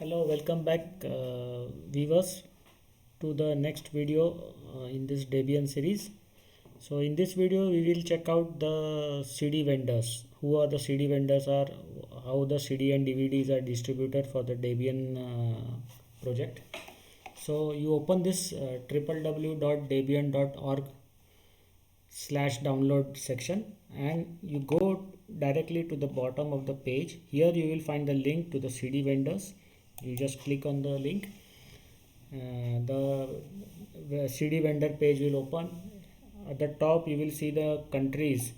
Hello, welcome back, viewers, to the next video in this Debian series. So in this video we will check out the CD vendors. Who are the CD vendors, are how the CD and DVDs are distributed for the Debian project. So you open this www.debian.org/download section and you go directly to the bottom of the page. Here you will find the link to the CD vendors. You just click on the link. The CD vendor page will open. At the top you will see the countries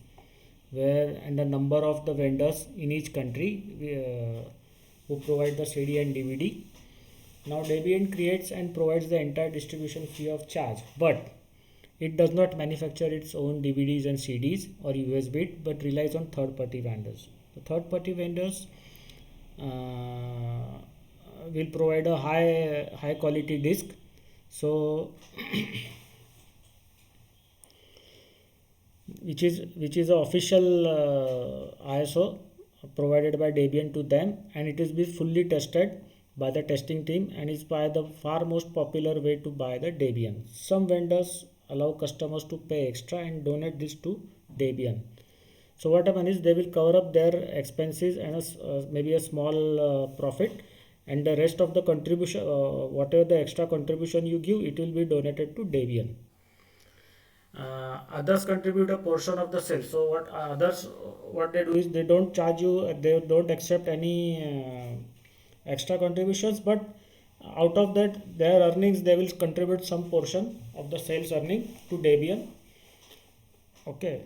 where and the number of the vendors in each country who provide the CD and DVD. Now Debian creates and provides the entire distribution free of charge, but it does not manufacture its own DVDs and CDs or USB, but relies on third-party vendors. The third-party vendors will provide a high quality disk. So which is the official ISO provided by Debian to them, and it is be fully tested by the testing team and is by the far most popular way to buy the Debian. Some vendors allow customers to pay extra and donate this to Debian. So what happens is they will cover up their expenses and maybe a small profit, and the rest of the contribution, whatever the extra contribution you give, it will be donated to Debian. Others contribute a portion of the sales. So what they do is they don't charge you, they don't accept any extra contributions, but out of that their earnings they will contribute some portion of the sales earning to Debian. Okay,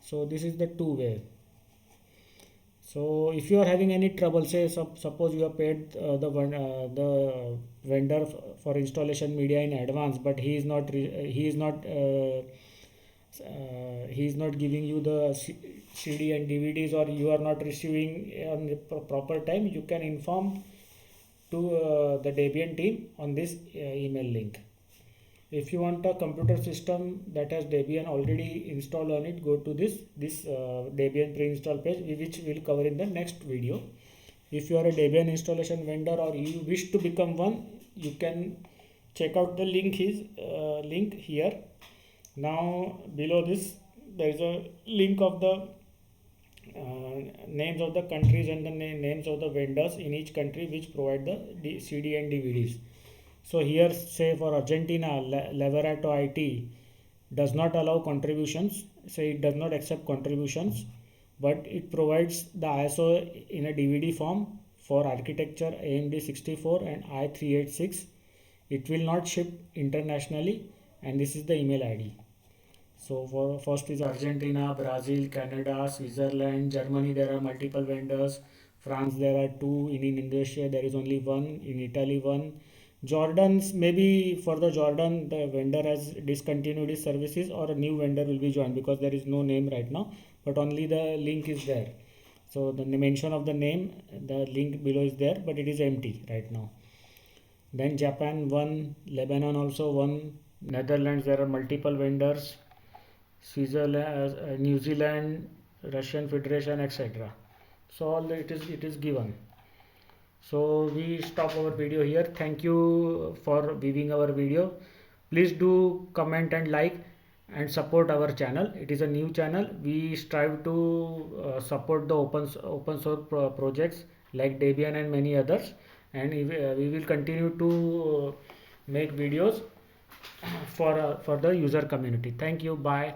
so this is the two way. So if you are having any trouble, say suppose you have paid the vendor for installation media in advance, but he is not giving you the CD and DVDs, or you are not receiving on the proper time, you can inform to the Debian team on this email link. If you want a computer system that has Debian already installed on it, go to this Debian pre-install page, which we will cover in the next video. If you are a Debian installation vendor or you wish to become one, you can check out the link here. Now below this there is a link of the names of the countries and the names of the vendors in each country which provide the CD and DVDs. So here, say for Argentina, Leverato IT does not allow contributions. Say it does not accept contributions, but it provides the ISO in a DVD form for architecture AMD 64 and i386. It will not ship internationally, and this is the email ID. So for first is Argentina, Brazil, Canada, Switzerland, Germany. There are multiple vendors. France there are 2. In Indonesia there is only 1. In Italy 1. Jordan's, maybe for the Jordan the vendor has discontinued his services or a new vendor will be joined, because there is no name right now, but only the link is there. So the mention of the name, the link below is there, but it is empty right now. Then Japan 1, Lebanon also 1, Netherlands there are multiple vendors, Switzerland, New Zealand, Russian Federation, etc. So all it is given. So we stop our video here. Thank you for viewing our video. Please do comment and like and support our channel. It is a new channel. We strive to support the open source projects like Debian and many others, and we will continue to make videos for the user community. Thank you. Bye.